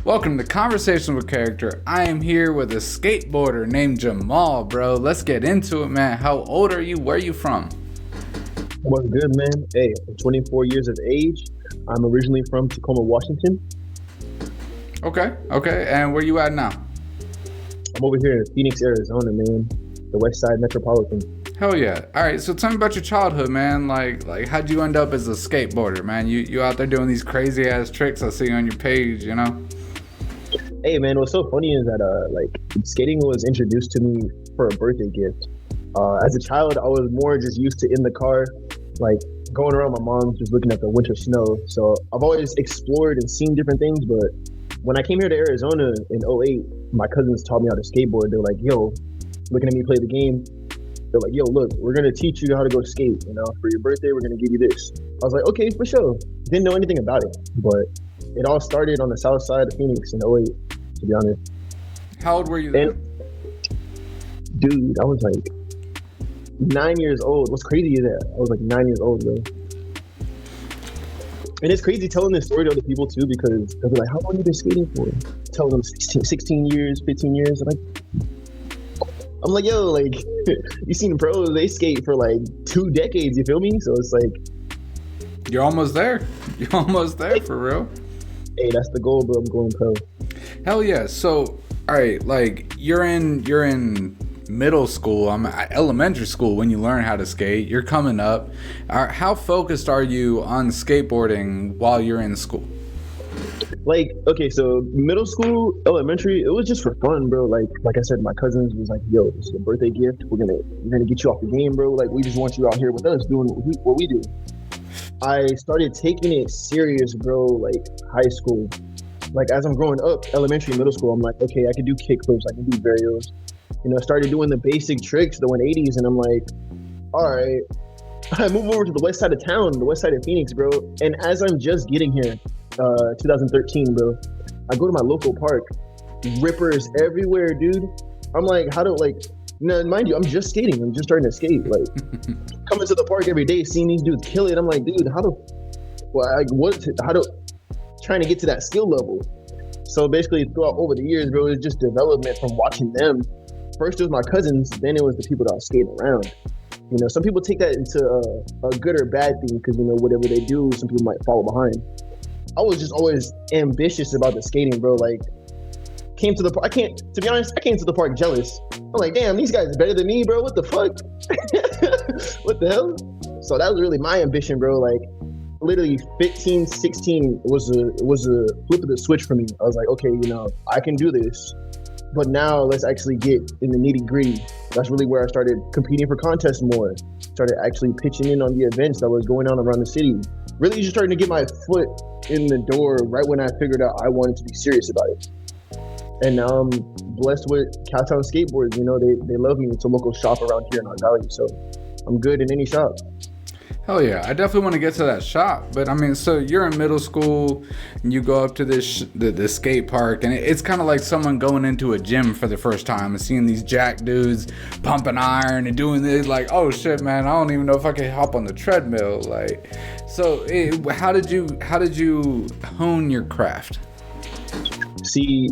Welcome to Conversation with Character. I am here with a skateboarder named Jahmal, bro. Let's get into it, man. How old are you? Where are you from? What's good, man? Hey, I'm 24 years of age. I'm originally from Tacoma, Washington. Okay. And where you at now? I'm over here in Phoenix, Arizona, man. The West Side Metropolitan. Hell yeah. All right, so tell me about your childhood, man. Like how'd you end up as a skateboarder, man? You out there doing these crazy ass tricks I see on your page, you know? Hey, man, what's so funny is that skating was introduced to me for a birthday gift. As a child, I was more just used to in the car, like going around my mom's just looking at the winter snow. So I've always explored and seen different things, but when I came here to Arizona in '08, my cousins taught me how to skateboard. They're like, yo, looking at me play the game, they're like, yo, look, we're going to teach you how to go skate, you know, for your birthday, we're going to give you this. I was like, okay, for sure. Didn't know anything about it, but it all started on the south side of Phoenix in '08, to be honest. How old were you then? Dude, I was like 9 years old. What's crazy is that I was like 9 years old, bro. And it's crazy telling this story to other people too, because they'll be like, how long have you been skating for? Tell them 16 years, 15 years. I'm like, yo, like, you seen the pros, they skate for like 2 decades, you feel me? So it's like, you're almost there. You're almost there, for real. Hey, that's the goal, bro. I'm going pro. Hell yeah. So, all right, like you're in middle school. I'm at elementary school when you learn how to skate. You're coming up. How focused are you on skateboarding while you're in school? Like, okay, so middle school, elementary, it was just for fun, bro. Like I said, my cousins was like, yo, this is a birthday gift. We're gonna get you off the game, bro. Like, we just want you out here with us doing what we do. I started taking it serious, bro, like high school. Like, as I'm growing up, elementary, middle school, I'm like, okay, I can do kickflips, I can do varios. You know, started doing the basic tricks, the 180s, and I'm like, all right. I move over to the west side of town, the west side of Phoenix, bro. And as I'm just getting here, 2013, bro, I go to my local park, rippers everywhere, dude. I'm like, mind you, I'm just skating. I'm just starting to skate. Like, coming to the park every day, seeing these dudes kill it. I'm like, dude, trying to get to that skill level. So basically, throughout over the years, bro, it was just development from watching them. First, it was my cousins. Then it was the people that I was skating around. You know, some people take that into a good or bad thing because, you know, whatever they do, some people might follow behind. I was just always ambitious about the skating, bro. Like, to be honest, I came to the park jealous. I'm like, damn, these guys are better than me, bro. What the fuck? What the hell? So that was really my ambition, bro. Like, literally 15, 16 was a flip of the switch for me. I was like, okay, you know, I can do this. But now let's actually get in the nitty gritty. That's really where I started competing for contests more. Started actually pitching in on the events that was going on around the city. Really just starting to get my foot in the door right when I figured out I wanted to be serious about it. And now I'm blessed with Cowtown Skateboards. You know, they love me. It's a local shop around here in our valley, so I'm good in any shop. Hell yeah, I definitely want to get to that shop. But I mean, so you're in middle school and you go up to the skate park, and it's kind of like someone going into a gym for the first time and seeing these jack dudes pumping iron and doing this. Like, oh shit, man, I don't even know if I can hop on the treadmill. Like, so how did you hone your craft? See,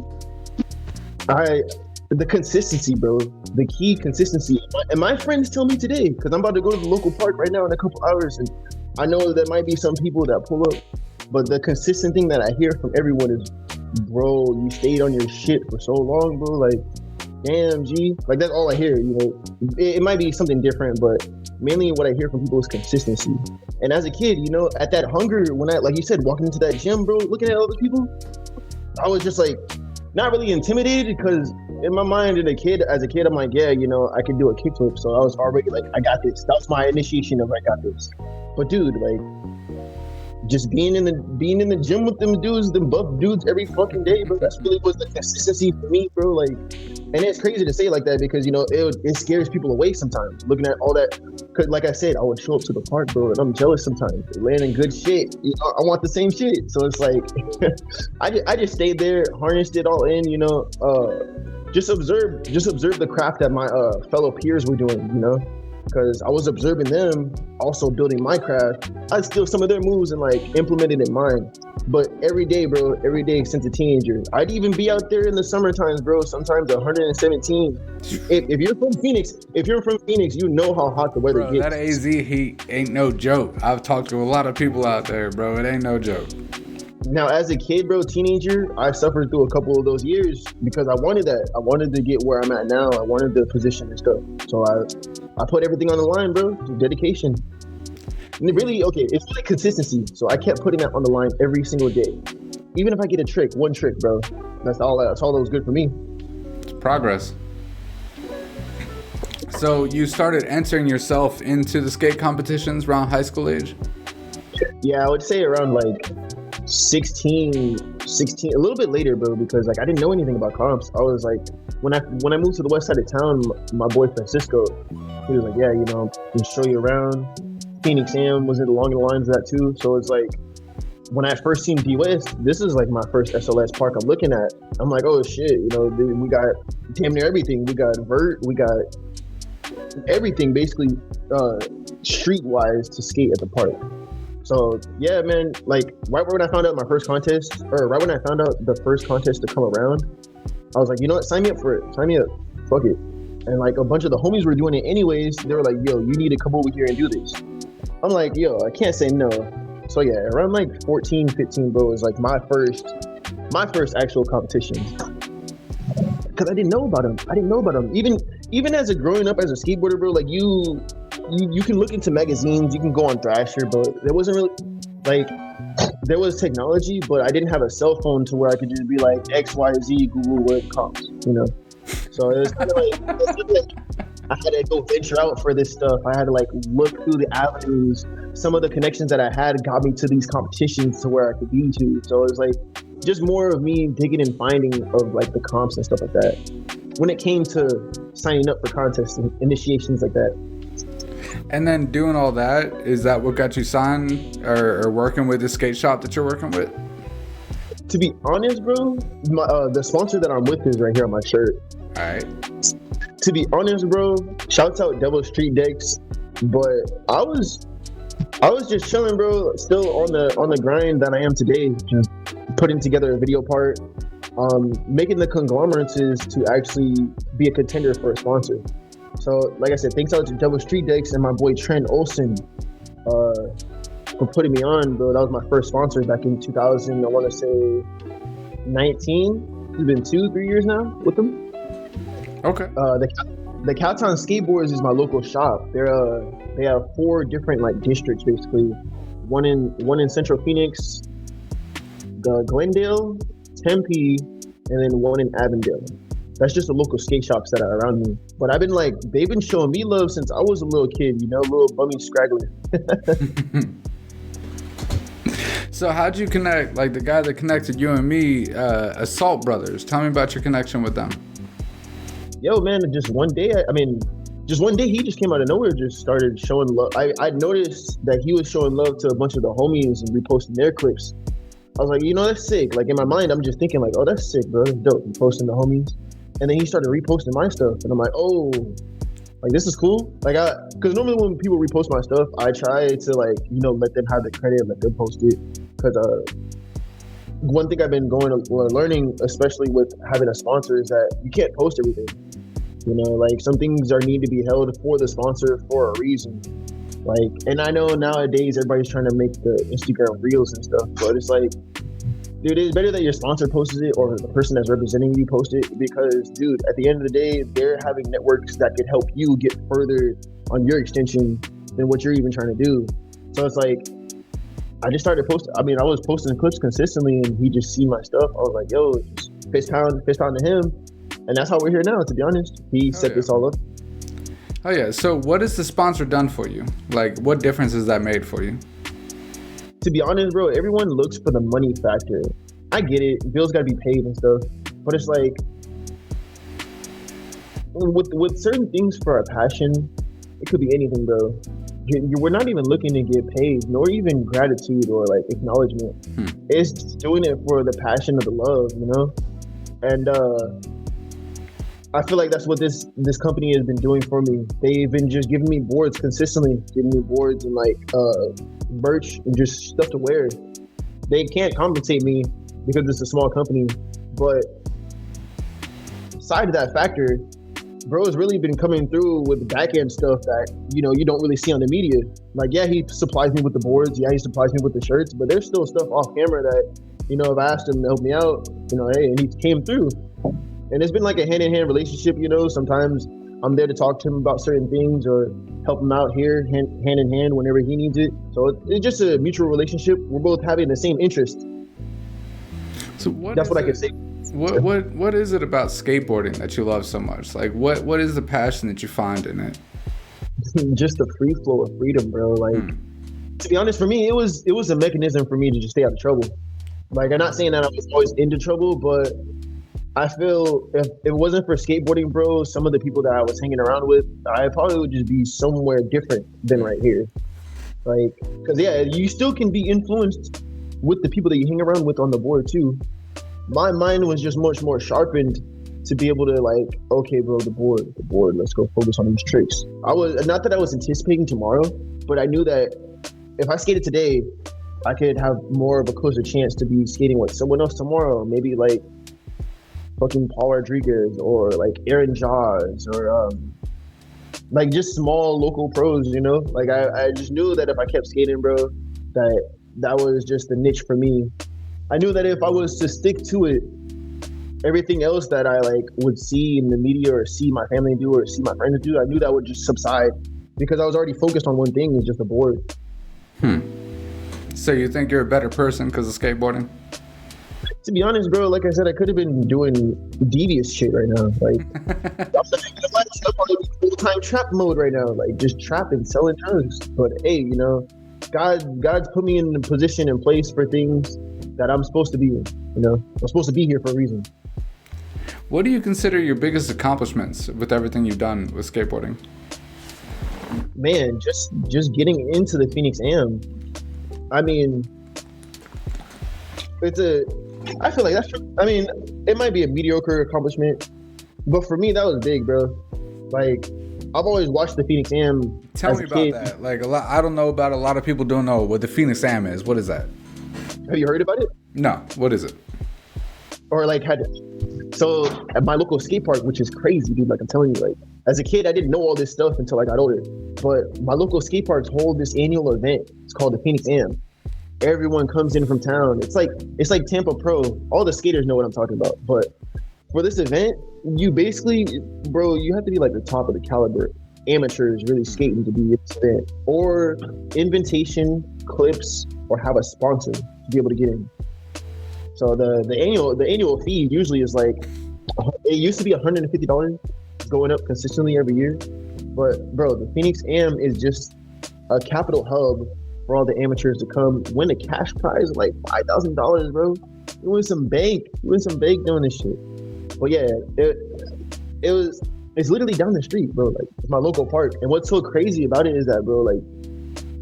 the consistency, bro. The key, consistency. And my friends tell me today, because I'm about to go to the local park right now in a couple hours, and I know there might be some people that pull up, but the consistent thing that I hear from everyone is, bro, you stayed on your shit for so long, bro. Like, damn, G. Like, that's all I hear, you know. It might be something different, but mainly what I hear from people is consistency. And as a kid, you know, at that hunger, when I, like you said, walking into that gym, bro, looking at all the people, I was just like, not really intimidated, because in my mind, as a kid, I'm like, yeah, you know, I can do a kickflip. So I was already like, I got this. That was my initiation of I got this. But dude, like, just being in the gym with them dudes, them buff dudes every fucking day, bro. That's really was the consistency for me, bro. Like, and it's crazy to say like that because, you know, it scares people away sometimes. Looking at all that, cause like I said, I would show up to the park, bro, and I'm jealous sometimes. They're landing good shit. You know, I want the same shit. So it's like, I just stayed there, harnessed it all in, you know, just observe the craft that my fellow peers were doing, you know. because I was observing them also building my craft. I'd steal some of their moves and like implement it in mine. But every day, bro, every day since a teenager, I'd even be out there in the summer times, bro. Sometimes 117. If you're from Phoenix, you know how hot the weather gets. That AZ heat ain't no joke. I've talked to a lot of people out there, bro. It ain't no joke. Now, as a kid, bro, teenager, I suffered through a couple of those years because I wanted that. I wanted to get where I'm at now. I wanted the position and stuff. So I put everything on the line, bro. Dedication. And it's really consistency. So I kept putting that on the line every single day. Even if I get one trick, bro. That's all that was good for me. It's progress. So you started entering yourself into the skate competitions around high school age? Yeah, I would say around like 16, a little bit later, bro, because like I didn't know anything about comps. I was like, when I moved to the west side of town, my boy Francisco, he was like, yeah, we'll show you around. Phoenix Sam was along the lines of that too. So it's like, when I first seen D-West, this is like my first SLS park I'm looking at. I'm like, oh shit, we got damn near everything. We got vert, we got everything basically street-wise to skate at the park. So yeah, man, like right when I found out the first contest to come around, I was like, you know what, sign me up for it. Sign me up. Fuck it. And like a bunch of the homies were doing it anyways. They were like, yo, you need to come over here and do this. I'm like, yo, I can't say no. So yeah, around like 14, 15, bro, was like my first actual competition. Cause I didn't know about them. Even as growing up as a skateboarder, bro, like you can look into magazines, you can go on Thrasher, but there wasn't really like, there was technology, but I didn't have a cell phone to where I could just be like XYZ Google what comps, So it was kind of like I had to go venture out for this stuff. I had to like look through the avenues. Some of the connections that I had got me to these competitions to where I could be to. So it was like just more of me digging and finding of like the comps and stuff like that. When it came to signing up for contests and initiations like that. And then doing all that, is that what got you signed or working with the skate shop that you're working with? To be honest, bro, the sponsor that I'm with is right here on my shirt. All right. To be honest, bro, shouts out Devil Street Decks, but I was just chilling, bro, still on the grind that I am today, just putting together a video part, making the conglomerates is to actually be a contender for a sponsor. So, like I said, thanks out to Devil Street Decks and my boy Trent Olson for putting me on, bro. That was my first sponsor back in 2000, I want to say 19. It's been 2-3 years now with them. Okay. The Cowtown Skateboarders is my local shop. They have 4 different like districts basically. One in Central Phoenix, the Glendale, Tempe, and then one in Avondale. That's just the local skate shops that are around me. But they've been showing me love since I was a little kid, little bummy scraggler. So how'd you connect, like the guy that connected you and me, Assault Brothers? Tell me about your connection with them. Yo, man, just one day he just came out of nowhere, just started showing love. I noticed that he was showing love to a bunch of the homies and reposting their clips. I was like, that's sick. Like in my mind, I'm just thinking like, oh, that's sick, bro. That's dope. Posting the homies. And then he started reposting my stuff. And I'm like, oh, like this is cool. Like because normally when people repost my stuff, I try to like, let them have the credit, let them post it. Because one thing I've been learning, especially with having a sponsor, is that you can't post everything. Like some things need to be held for the sponsor for a reason. Like, and I know nowadays everybody's trying to make the Instagram reels and stuff, but it's like, dude, it's better that your sponsor posts it or the person that's representing you post it, because, dude, at the end of the day, they're having networks that could help you get further on your extension than what you're even trying to do. So it's like, I just started posting. I was posting clips consistently, and he just seen my stuff. I was like, yo, just fist pound to him. And that's how we're here now, to be honest. He set this all up. Oh, yeah. So what has the sponsor done for you? Like, what difference has that made for you? To be honest, bro, everyone looks for the money factor. I get it. Bills got to be paid and stuff. But it's like, with certain things for a passion, it could be anything, bro. We're not even looking to get paid, nor even gratitude or like acknowledgement. It's just doing it for the passion of the love, And I feel like that's what this company has been doing for me. They've been just giving me boards consistently, giving me boards and like merch and just stuff to wear. They can't compensate me because it's a small company, but aside of that factor, bro has really been coming through with the back end stuff that you don't really see on the media. Like, yeah, he supplies me with the boards, yeah, he supplies me with the shirts, but there's still stuff off camera that I've asked him to help me out, hey, and he came through. And it's been like a hand-in-hand relationship, sometimes I'm there to talk to him about certain things or help him out here hand in hand whenever he needs it. So it's just a mutual relationship. We're both having the same interest. So that's what I can say. What is it about skateboarding that you love so much? Like, what is the passion that you find in it? Just the free flow of freedom, bro. Like, to be honest, for me, it was a mechanism for me to just stay out of trouble. Like, I'm not saying that I was always into trouble, but I feel if it wasn't for skateboarding, bro, some of the people that I was hanging around with, I probably would just be somewhere different than right here. Like, because, yeah, you still can be influenced with the people that you hang around with on the board, too. My mind was just much more sharpened to be able to, like, okay, bro, the board, let's go focus on these tricks. I was, not that I was anticipating tomorrow, but I knew that if I skated today, I could have more of a closer chance to be skating with someone else tomorrow. Maybe like fucking Paul Rodriguez or like Aaron Jaws or like just small local pros, Like I just knew that if I kept skating, bro, that was just the niche for me. I knew that if I was to stick to it, everything else that I like would see in the media or see my family do or see my friends do, I knew that would just subside because I was already focused on one thing, is just the board. So you think you're a better person because of skateboarding? To be honest, bro, like I said, I could have been doing devious shit right now. Like, I'm probably full-time trap mode right now, like just trapping, selling drugs. But hey, God's put me in a position and place for things that I'm supposed to be in. I'm supposed to be here for a reason. What do you consider your biggest accomplishments with everything you've done with skateboarding? Man, just getting into the Phoenix Am. I mean, I feel like it might be a mediocre accomplishment, but for me, that was big, bro. Like, I've always watched the Phoenix Am. Tell me about that. Like, I don't know about a lot of people don't know what the Phoenix Am is. What is that? Have you heard about it? No. What is it? Or like so at my local skate park, which is crazy, dude. Like, I'm telling you, like, as a kid, I didn't know all this stuff until I got older. But my local skate parks hold this annual event. It's called the Phoenix Am. Everyone comes in from town. It's like Tampa Pro. All the skaters know what I'm talking about. But for this event, you basically, bro, you have to be like the top of the caliber amateurs really skating to be at this event, or invitation, clips, or have a sponsor to be able to get in. So the annual fee usually is like, it used to be $150, going up consistently every year. But bro, the Phoenix Am is just a capital hub for all the amateurs to come win a cash prize of like $5,000, bro. You win some bank. Doing this shit. But yeah, it's literally down the street, bro. Like, it's my local park. And what's so crazy about it is that, bro, like,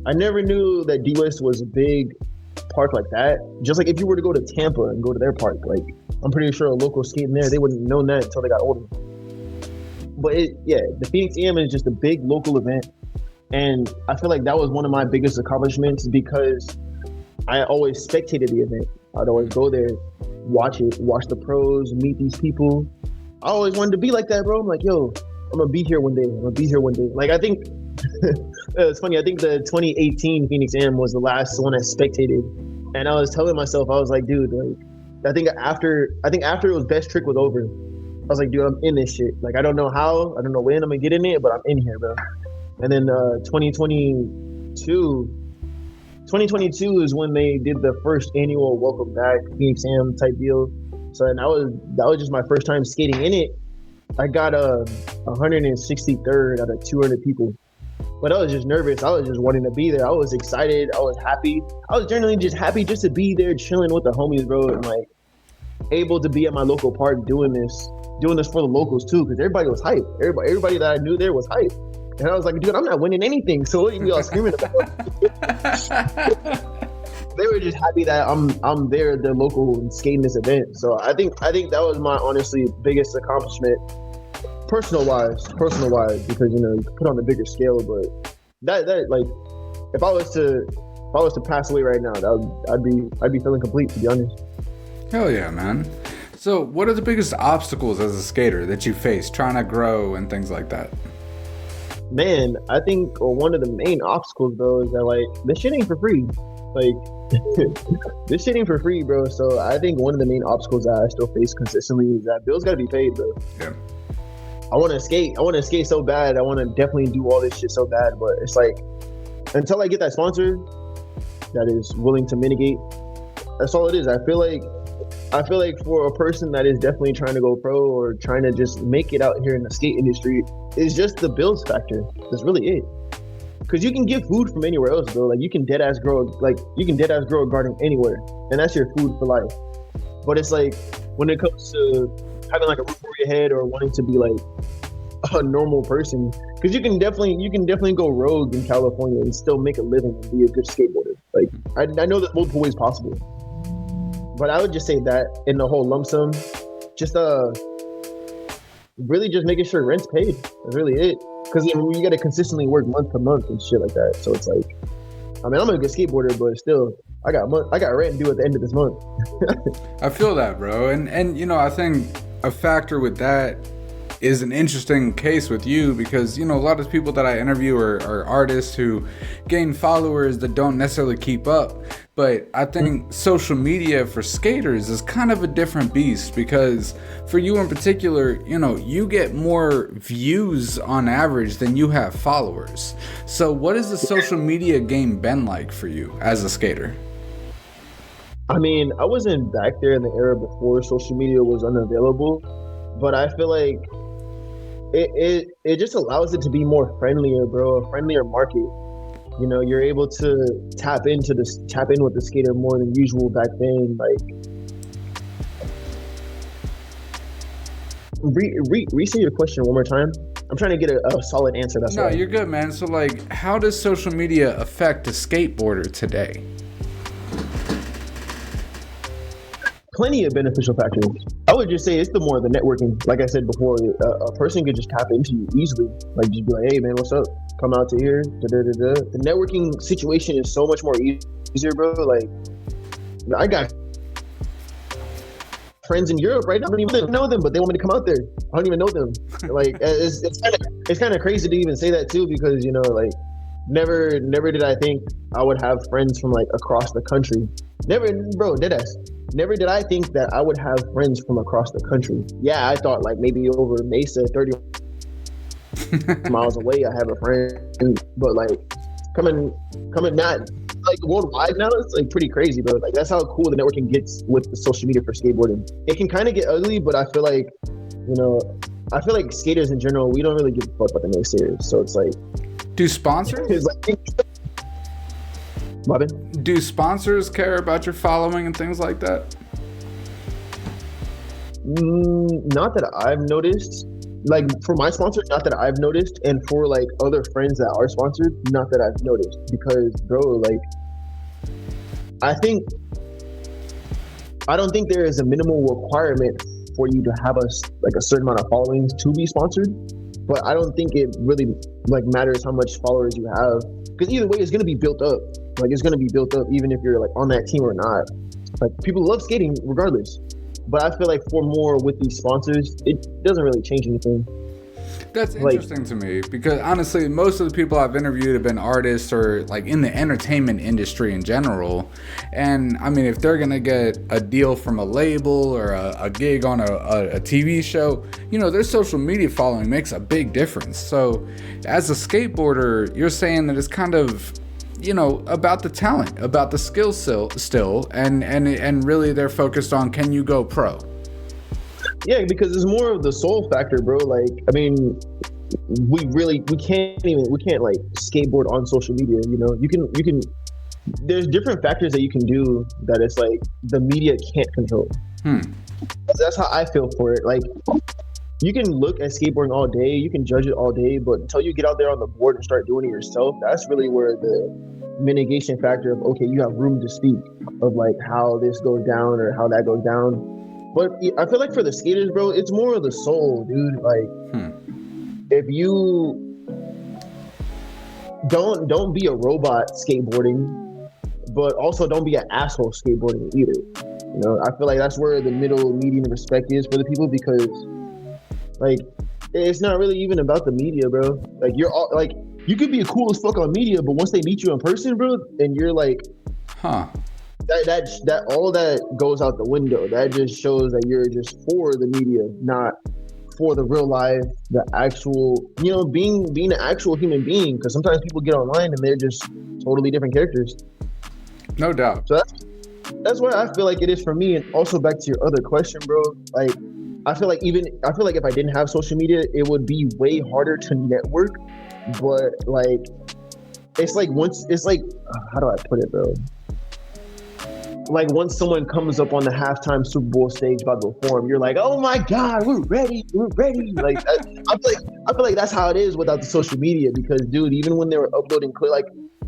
I never knew that D-West was a big park like that. Just like if you were to go to Tampa and go to their park, like, I'm pretty sure a local skating there, they wouldn't have known that until they got older. But the Phoenix Am is just a big local event. And I feel like that was one of my biggest accomplishments because I always spectated the event. I'd always go there, watch the pros, meet these people. I always wanted to be like that, bro. I'm like, yo, I'm gonna be here one day. Like, I think it's funny. I think the 2018 Phoenix Am was the last one I spectated, and I was telling myself, I was like, dude, like, I think after it was Best Trick was over, I was like, dude, I'm in this shit. Like, I don't know how, I don't know when I'm gonna get in it, but I'm in here, bro. And then 2022 is when they did the first annual Welcome Back Phoenix Am type deal. So that was just my first time skating in it. I got 163rd out of 200 people. But I was just nervous. I was just wanting to be there. I was excited. I was happy. I was generally just happy just to be there chilling with the homies, bro, and like able to be at my local park doing this for the locals too, because everybody was hyped. Everybody that I knew there was hyped. And I was like, dude, I'm not winning anything. So what are you all screaming about? They were just happy that I'm there, the local, and skating this event. So I think that was my honestly biggest accomplishment. personal wise, because you know you put on the bigger scale. But that like, if I was to pass away right now, I'd be feeling complete, to be honest. Hell yeah, man. So, what are the biggest obstacles as a skater that you face trying to grow and things like that? Man, I think one of the main obstacles, bro, is that like this shit ain't for free. Like this shit ain't for free, bro. So I think one of the main obstacles that I still face consistently is that bills gotta be paid, bro. Yeah. I want to skate so bad. I want to definitely do all this shit so bad, but it's like until I get that sponsor that is willing to mitigate, that's all it is. I feel like for a person that is definitely trying to go pro or trying to just make it out here in the skate industry, it's just the bills factor. That's really it. Because you can get food from anywhere else, bro. Like you can dead ass grow a garden anywhere, and that's your food for life. But it's like when it comes to having like a roof over your head or wanting to be like a normal person, because you can definitely go rogue in California and still make a living and be a good skateboarder. Like I know there's multiple ways possible. But I would just say that in the whole lump sum, just really just making sure rent's paid. That's really it. Because you got to consistently work month to month and shit like that. So it's like, I mean, I'm a good skateboarder, but still, I got rent due at the end of this month. I feel that, bro. And you know, I think a factor with that is an interesting case with you because, you know, a lot of people that I interview are artists who gain followers that don't necessarily keep up. But I think social media for skaters is kind of a different beast because for you in particular, you know, you get more views on average than you have followers. So what has the social media game been like for you as a skater? I mean, I wasn't back there in the era before social media was unavailable, but I feel like it just allows it to be more friendlier, bro, a friendlier market. You know, you're able to tap in with the skater more than usual back then. Like, re-say your question one more time. I'm trying to get a solid answer. That's no, you're good, man. So, like, how does social media affect a skateboarder today? Plenty of beneficial factors. I would just say it's the more the networking. Like I said before, a person could just tap into you easily. Like just be like, hey man, what's up? Come out to here. Da-da-da-da. The networking situation is so much more easier, bro. Like I got friends in Europe right now. I don't even know them, but they want me to come out there. I don't even know them. Like it's kind of crazy to even say that too, because you know, like never did I think I would have friends from like across the country. Never, bro, deadass. Never did I think that I would have friends from across the country. Yeah, I thought like maybe over Mesa, 30 miles away, I have a friend. But like coming not like worldwide now, it's like pretty crazy, bro. Like that's how cool the networking gets with the social media for skateboarding. It can kind of get ugly, but I feel like, you know, skaters in general, we don't really give a fuck about the naysayers. So it's like, do sponsors? It's like, Robin? Do sponsors care about your following and things like that? Not that I've noticed. Like for my sponsor, not that I've noticed, and for like other friends that are sponsored, not that I've noticed. Because bro, like I don't think there is a minimal requirement for you to have a certain amount of followings to be sponsored. But I don't think it really like matters how much followers you have, because either way, it's gonna be built up. Like it's gonna be built up even if you're like on that team or not. Like people love skating regardless. But I feel like for more with these sponsors, it doesn't really change anything. That's interesting to me because honestly, most of the people I've interviewed have been artists or like in the entertainment industry in general. And I mean, if they're going to get a deal from a label or a gig on a TV show, you know, their social media following makes a big difference. So as a skateboarder, you're saying that it's kind of, you know, about the talent, about the skill still, and really they're focused on, can you go pro? Yeah, because it's more of the soul factor, bro. Like, I mean, we can't like skateboard on social media. You know, you can. There's different factors that you can do that it's like the media can't control. That's how I feel for it. Like, you can look at skateboarding all day, you can judge it all day, but until you get out there on the board and start doing it yourself, that's really where the mitigation factor of, okay, you have room to speak of like how this goes down or how that goes down. But I feel like for the skaters, bro, it's more of the soul, dude. Like, if you don't be a robot skateboarding, but also don't be an asshole skateboarding either. You know, I feel like that's where the middle median respect is for the people, because like it's not really even about the media, bro. Like you're all like, you could be cool as fuck on media, but once they meet you in person, bro, and you're like, that all that goes out the window. That just shows that you're just for the media, not for the real life, the actual, you know, being an actual human being. Because sometimes people get online and they're just totally different characters. No doubt. So that's why I feel like it is for me. And also back to your other question, bro. Like, I feel like if I didn't have social media, it would be way harder to network. But like, it's like how do I put it, bro? Like once someone comes up on the halftime Super Bowl stage about to perform, you're like, oh my God, we're ready. Like I feel like that's how it is without the social media. Because dude, even when they were uploading, like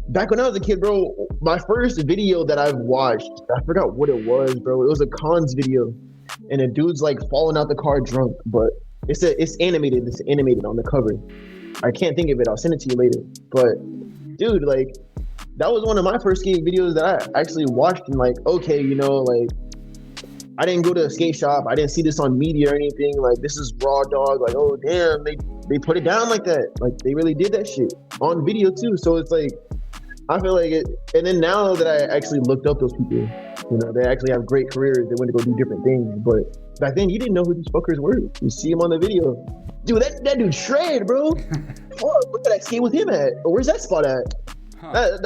back when I was a kid, bro, my first video that I've watched, I forgot what it was, bro. It was a cons video, and a dude's like falling out the car drunk, but it's animated. It's animated on the cover. I can't think of it. I'll send it to you later. But dude, like, that was one of my first skate videos that I actually watched, and like, okay, you know, like, I didn't go to a skate shop. I didn't see this on media or anything. Like, this is raw dog. Like, oh damn, they put it down like that. Like, they really did that shit on video too. So it's like, I feel like it. And then now that I actually looked up those people, you know, they actually have great careers. They went to go do different things. But back then, you didn't know who these fuckers were. You see them on the video. Dude, that dude shred, bro. Oh, look at that skate with him at. Or where's that spot at? Huh.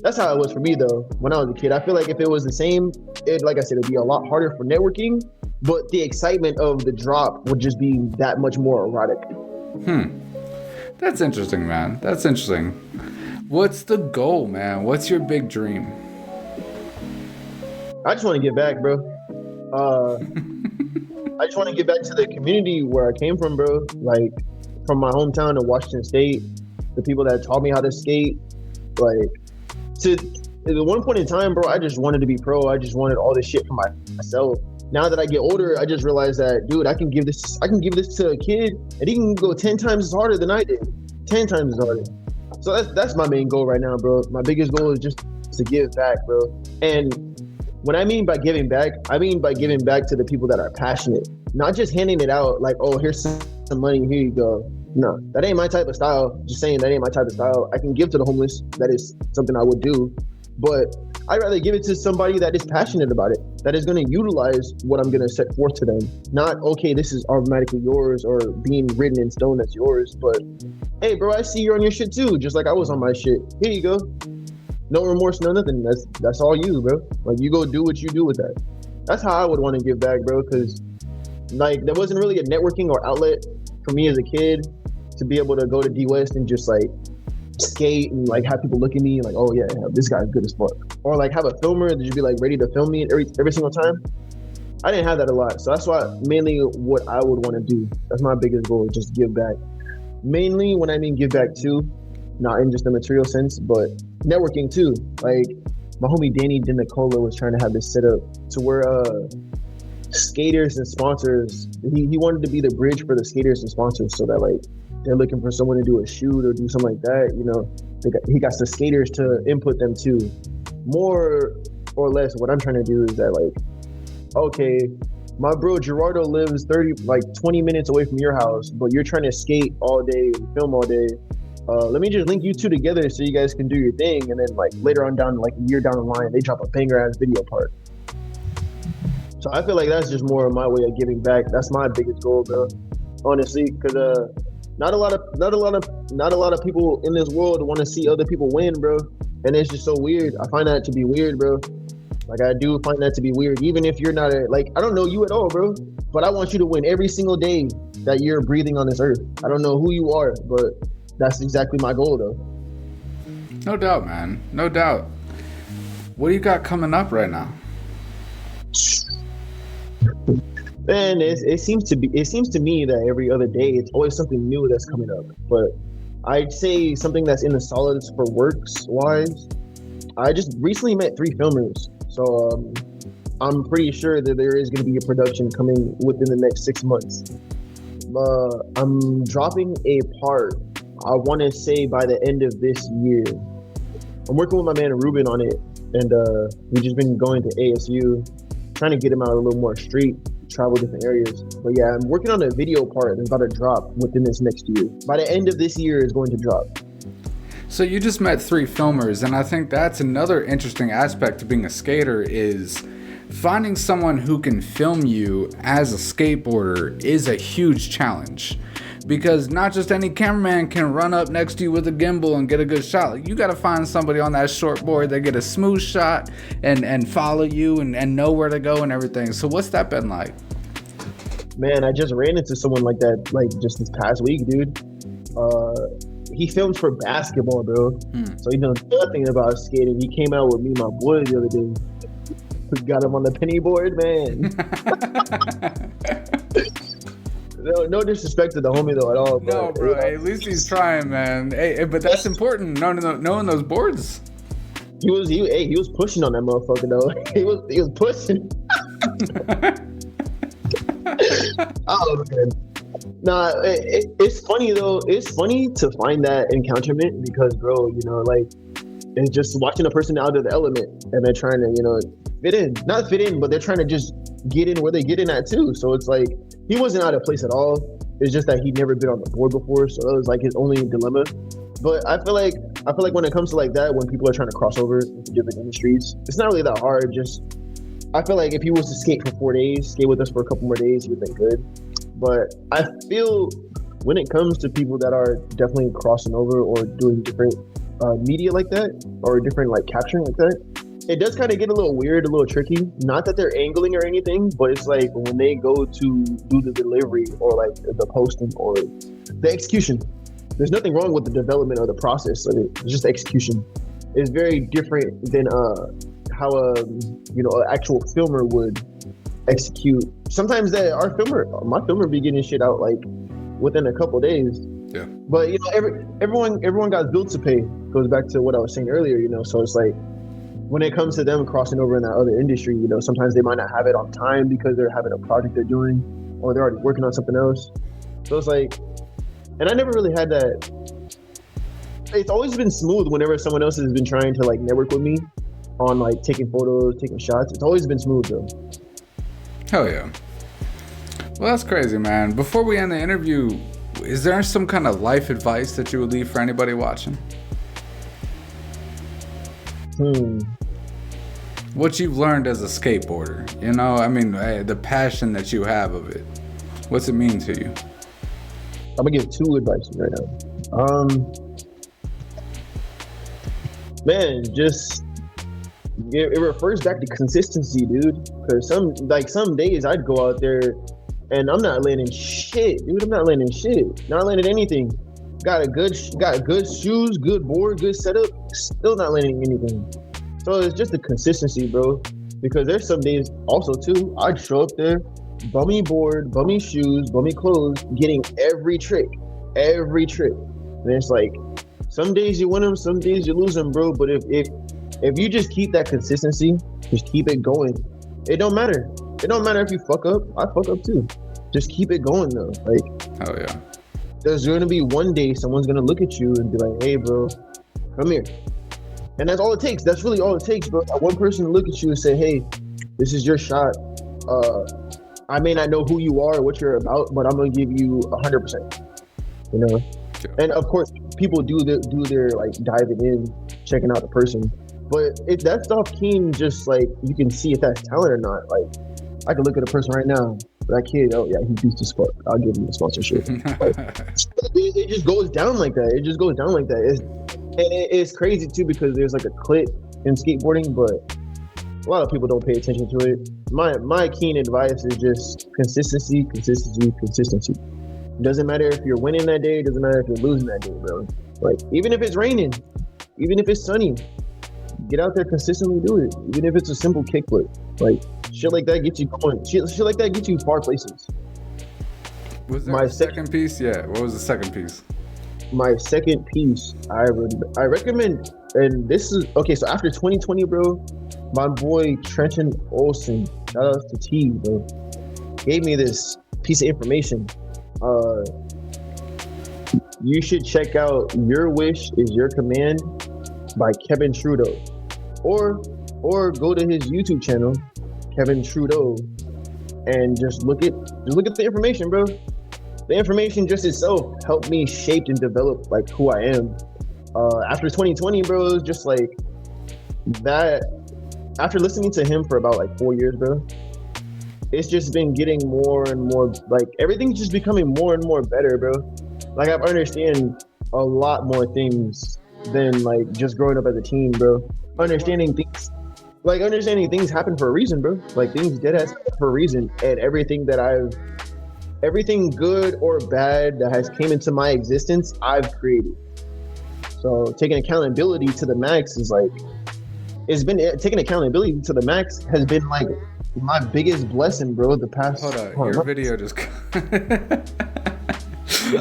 That's how it was for me though. When I was a kid, I feel like if it was the same, like I said, it'd be a lot harder for networking. But the excitement of the drop would just be that much more erotic. That's interesting, man. That's interesting. What's the goal, man? What's your big dream? I just want to get back, bro. I just want to get back to the community where I came from, bro. Like, from my hometown in Washington State, the people that taught me how to skate. Like, at one point in time, bro, I just wanted to be pro. I just wanted all this shit for myself. Now that I get older, I just realized that, dude, I can give this to a kid, and he can go 10 times as harder than I did. 10 times as harder. So that's my main goal right now, bro. My biggest goal is just to give back, bro. And what I mean by giving back, I mean by giving back to the people that are passionate, not just handing it out like, oh, here's some money, here you go. No, that ain't my type of style. Just saying that ain't my type of style. I can give to the homeless. That is something I would do. But I'd rather give it to somebody that is passionate about it, that is going to utilize what I'm going to set forth to them. Not, okay, this is automatically yours, or being written in stone that's yours. But, hey, bro, I see you're on your shit too, just like I was on my shit. Here you go. No remorse, no nothing. That's all you, bro. Like, you go do what you do with that. That's how I would want to give back, bro, because, like, there wasn't really a networking or outlet for me as a kid to be able to go to D West and just like skate and like have people look at me like, oh yeah, this guy's good as fuck, or like have a filmer that just be like ready to film me every single time. I didn't have that a lot, so that's why mainly what I would want to do. That's my biggest goal, just give back. Mainly when I mean give back too, not in just the material sense, but networking too. Like my homie Danny Dinicola was trying to have this set up to where skaters and sponsors, he wanted to be the bridge for the skaters and sponsors, so that like they're looking for someone to do a shoot or do something like that, you know, he got the skaters to input them too. More or less what I'm trying to do is that like, okay, my bro Gerardo lives 20 minutes away from your house, but you're trying to skate all day and film all day. Let me just link you two together so you guys can do your thing, and then like later on down, like a year down the line, they drop a banger ass video part. So I feel like that's just more of my way of giving back. That's my biggest goal, bro. Honestly, because not a lot of people in this world want to see other people win, bro. And it's just so weird. I find that to be weird, bro. Like I do find that to be weird. Even if you're not I don't know you at all, bro. But I want you to win every single day that you're breathing on this earth. I don't know who you are, but that's exactly my goal, though. No doubt, man. No doubt. What do you got coming up right now? Man, it seems to me that every other day it's always something new that's coming up. But I'd say something that's in the solids for works wise. I just recently met 3 filmers, so I'm pretty sure that there is going to be a production coming within the next 6 months. I'm dropping a part. I want to say by the end of this year. I'm working with my man Ruben on it, and we've just been going to ASU, trying to get him out a little more street, travel different areas. But yeah, I'm working on a video part that's about to drop within this next year. By the end of this year, it's going to drop. So you just met 3 filmers, and I think that's another interesting aspect of being a skater is finding someone who can film you as a skateboarder is a huge challenge. Because not just any cameraman can run up next to you with a gimbal and get a good shot. Like, you got to find somebody on that short board that get a smooth shot and follow you and know where to go and everything. So what's that been like? Man, I just ran into someone like that, like just this past week, dude. He films for basketball, bro. So he knows nothing about skating. He came out with me and my boy the other day. We got him on the penny board, man. No disrespect to the homie though at all. No, bro. Hey, at least he's trying, man. Hey, but that's important. Knowing those boards. He was pushing on that motherfucker though. He was pushing. Oh man. Nah, it's funny though. It's funny to find that encounterment because, bro, you know, like it's just watching a person out of the element and they're trying to, you know, not fit in, but they're trying to just get in where they get in at too. So it's like he wasn't out of place at all. It's just that he'd never been on the board before, so that was like his only dilemma. But I feel like when it comes to like that, when people are trying to cross over into different industries, it's not really that hard. Just I feel like if he was to skate for 4 days, skate with us for a couple more days, he would have been good. But I feel when it comes to people that are definitely crossing over or doing different media like that, or different like capturing like that, it does kind of get a little weird, a little tricky. Not that they're angling or anything, but it's like when they go to do the delivery or like the posting or the execution. There's nothing wrong with the development or the process of it. It's just execution. It's very different than how an actual filmer would execute. Sometimes my filmer be getting shit out like within a couple days. Yeah. But you know, everyone got bills to pay. Goes back to what I was saying earlier. You know, so it's like when it comes to them crossing over in that other industry, you know, sometimes they might not have it on time because they're having a project they're doing, or they're already working on something else. So it's like, and I never really had that. It's always been smooth whenever someone else has been trying to like network with me on like taking photos, taking shots. It's always been smooth though. Hell yeah. Well, that's crazy, man. Before we end the interview, is there some kind of life advice that you would leave for anybody watching? What you've learned as a skateboarder, you know, I mean, the passion that you have of it. What's it mean to you? I'm gonna give 2 advice right now. Man, just it refers back to consistency, dude. Because some days I'd go out there and I'm not landing shit, dude. I'm not landing shit. Not landing anything. Got good shoes, good board, good setup. Still not landing anything. So it's just the consistency, bro. Because there's some days also too, I'd show up there, bummy board, bummy shoes, bummy clothes, getting every trick. And it's like, some days you win them, some days you lose them, bro. But if you just keep that consistency, just keep it going. It don't matter. It don't matter if you fuck up. I fuck up too. Just keep it going though. Like, oh yeah. There's gonna be one day someone's gonna look at you and be like, "Hey, bro, come here." And that's all it takes. That's really all it takes, bro. One person to look at you and say, "Hey, this is your shot. I may not know who you are or what you're about, but I'm gonna give you 100%." You know. Yeah. And of course, people do their like diving in, checking out the person. But if that stuff keen, just like you can see if that's talent or not. Like I can look at a person right now. That kid, oh yeah, he beats the sport. I'll give him a sponsorship. It just goes down like that. It just goes down like that. It's crazy too because there's like a clique in skateboarding, but a lot of people don't pay attention to it. My keen advice is just consistency. It doesn't matter if you're winning that day. It doesn't matter if you're losing that day, bro. Like even if it's raining, even if it's sunny, get out there consistently, do it. Even if it's a simple kickflip, like shit like that gets you going. Shit like that gets you far places. Was there a second piece? Yeah. What was the second piece? My second piece, I recommend, and this is okay. So after 2020, bro, my boy Trenton Olsen, shout out to T, bro, gave me this piece of information. Uh, you should check out "Your Wish Is Your Command" by Kevin Trudeau, or go to his YouTube channel, Kevin Trudeau, and just look at the information, bro. The information just itself helped me shape and develop like who I am. After 2020, bro, it was just like that. After listening to him for about like 4 years, bro, it's just been getting more and more, like everything's just becoming more and more better, bro. Like I've understand a lot more things than like just growing up as a teen, bro. Understanding things happen for a reason, bro. Like things did happen for a reason, and everything good or bad that has came into my existence, I've created. So taking accountability to the max is like, taking accountability to the max has been like my biggest blessing, bro. The past. Hold on, your video just.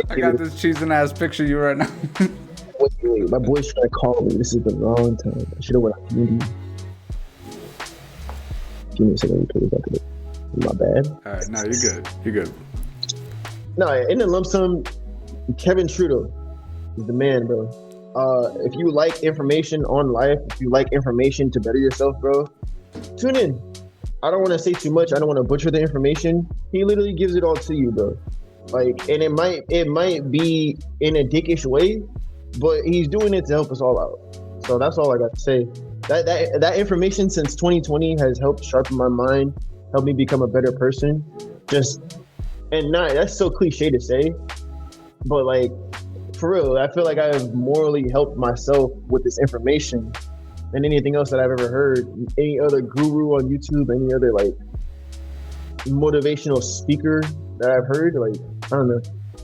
I got this cheesing ass picture of you right now. Wait, my boy's trying to call me. This is the wrong time. I should have went out to meeting. Give me a second. Let me put it back a bit. My bad. All right, no, you're good. You're good. No, in the lump sum, Kevin Trudeau is the man, bro. If you like information on life, if you like information to better yourself, bro, tune in. I don't want to say too much. I don't want to butcher the information. He literally gives it all to you, bro. Like, and it might be in a dickish way, but he's doing it to help us all out. So that's all I got to say. That information since 2020 has helped sharpen my mind, helped me become a better person. That's so cliche to say, but like, for real, I feel like I've morally helped myself with this information than anything else that I've ever heard. Any other guru on YouTube, any other like motivational speaker that I've heard, like,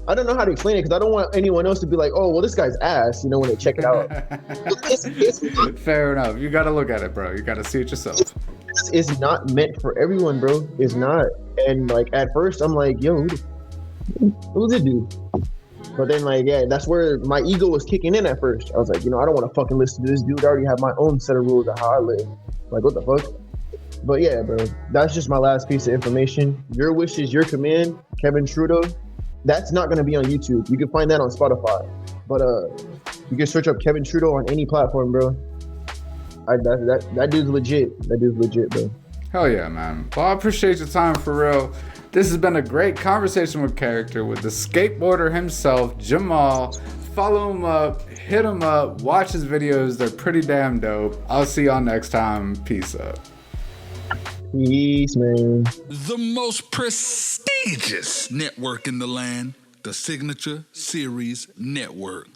I don't know how to explain it because I don't want anyone else to be like, oh, well, this guy's ass, when they check it out. Fair enough. You got to look at it, bro. You got to see it yourself. It's not meant for everyone, bro. It's not. And like at first, I'm like, yo, who's it dude? But then, like, yeah, that's where my ego was kicking in at first. I was like, I don't want to fucking listen to this dude. I already have my own set of rules of how I live. Like, what the fuck? But yeah, bro, that's just my last piece of information. Your Wish Is Your Command, Kevin Trudeau. That's not going to be on YouTube. You can find that on Spotify. But you can search up Kevin Trudeau on any platform, bro. That dude's legit. That dude's legit, bro. Hell yeah, man. Well, I appreciate your time, for real. This has been a great conversation with character with the skateboarder himself, Jahmal. Follow him up, hit him up, watch his videos. They're pretty damn dope. I'll see y'all next time. Peace up. Peace, man. The most prestigious network in the land, the Signature Series Network.